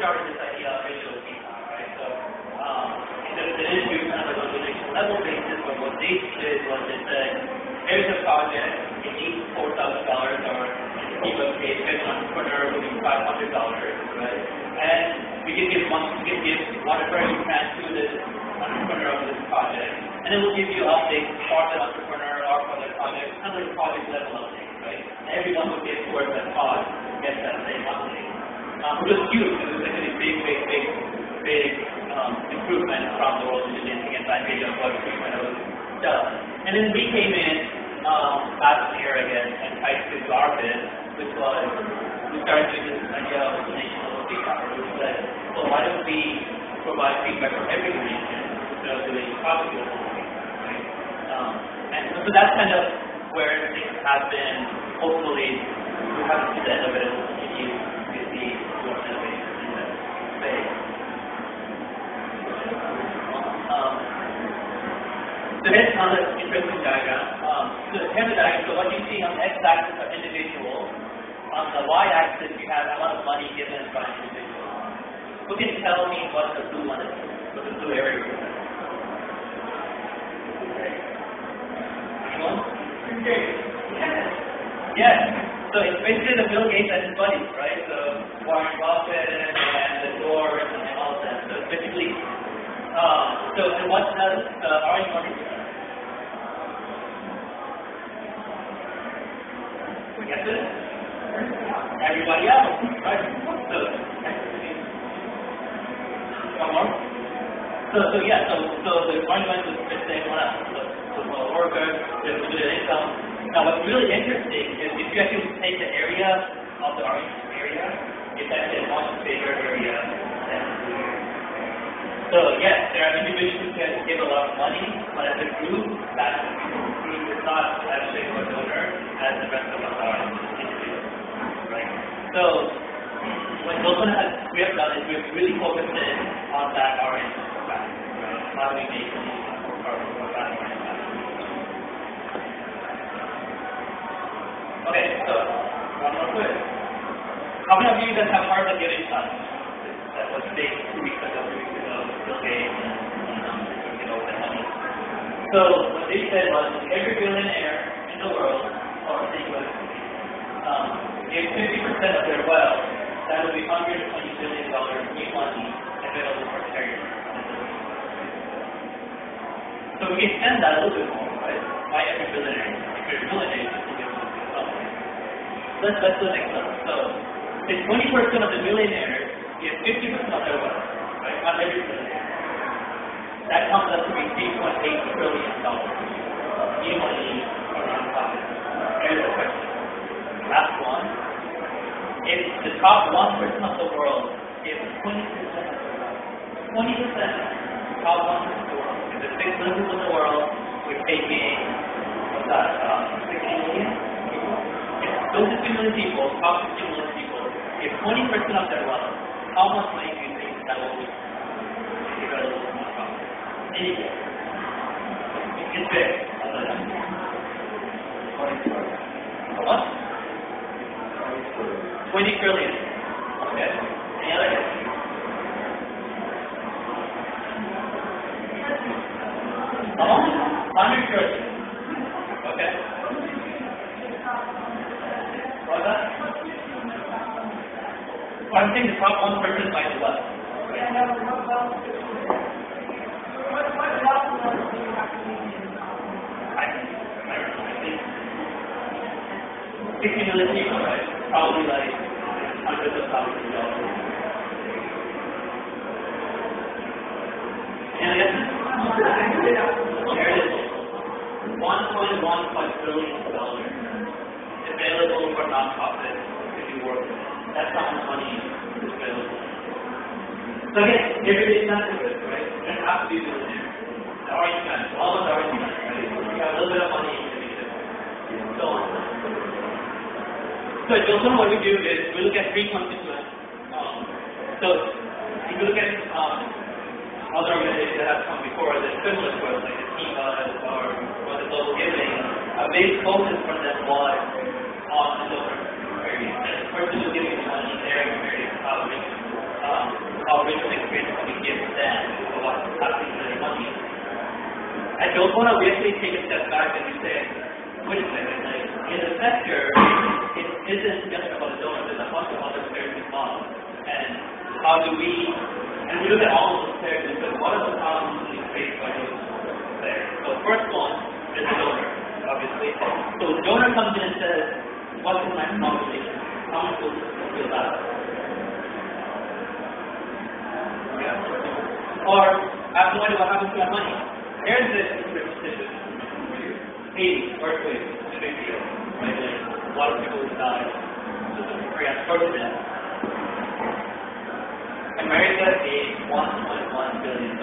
started this idea of visual feedback, right? So it is due kind of like on a relation level basis, but what they did was they said, here's a project, it needs $4,000, or in the Kiva case, here's an entrepreneur who needs $500, right? And we can give whatever you can to this entrepreneur of this project, and it will give you updates for the entrepreneur or for the project, kind of like project level updates, right? And everyone who gets towards that cause gets that same update. It was huge. It was like a big improvement from the world engineering to get advantage of what 3.0 does. And then we came in last year again and tried to do our bit, which was we started doing this idea of relational feedback. We said, well, why don't we provide feedback for every relation instead of doing project level feedback, right? And so that's kind of where things have been. Hopefully, we haven't seen the end of it. It will continue to see more innovation in that space. So here's another interesting diagram. So here's the diagram. So what you see on the x-axis are individuals. On the y-axis, you have the amount of money given by an individual. Who can tell me what the blue one is? What the blue area is? Anyone? Yes. So it's basically the Bill Gates and his buddies, right? So Warren Buffett and the Doors and all of that. So it's basically, and what does the orange one do? Guess it? Everybody else, right? So, one more. So the orange one is the same one else. So the workers, the income. Now what's really interesting is if you actually take the area of the orange area, it's actually a much bigger area than the blue area. So yes, there are individuals who can give a lot of money, but as a group, that group is not as big of a donor as the rest of us are individuals, right? So what we have done is we've really focused in on that orange fact, right? How do we make more valuable? Okay, so one more quiz. How many of you guys have heard the Giving Challenge? That was big 2 weeks ago, Bill Gates and open money. So what they said was every billionaire in the world, or US, gave 50% of their wealth. That would be $120 billion new money available for charity. So we can extend that a little bit more, right? Why every billionaire? If you're a billionaire, you can give something. Let's do the next one. So if 20% of the millionaires give 50% of their wealth, right? Not every billionaire. That comes up to be $3.8 trillion new money for nonprofits. Here's the question. Last one. If the top 1% of the world gives 20% of the wealth, 20%, top 1% of the world. If there's 6 million people in the world, we're taking, what's that, 60 million people? If those 60 million people, top 60 million people, give 20% of their wealth, how much money do you think that will be available to nonprofits? Any guess? It's big. What? 20 trillion. Okay. Any other guess? How much? 100 trillion. Okay. What's that? Well, I'm saying the top 1% by the wealth. I think 60 million people, right? Probably like hundreds of thousands of dollars. And yes, there it is. $1.15 billion available for nonprofits to do work. That's how much money is available. So again, everybody's not good, right? You don't have to be millionaire. The orange man, all of the orange man, right? You have a little bit of money to be there. So on. So also what we do is we look at 3 constituents. So if you look at other organizations that have come before, the similar to us, like the Kiva or the Global Giving, a big focus for them was on the donor area. The person who's giving the money, they're very Filipona, we actually take a step back and we say, wait a second, like, in the sector, it isn't just about the donor, there's a bunch of other players involved. And how do we, and we look at all of those players and say, what are the problems being faced by those players? So first one is the donor, obviously. So the donor comes in and says, what's the next population? How much will this be allowed? Yeah. Or, I have no idea what happens to that money. Here's the situation. Haiti, earthquake, it's a big deal. Right? Like, a lot of people died. So the free exposure to that. America gave $1.1 billion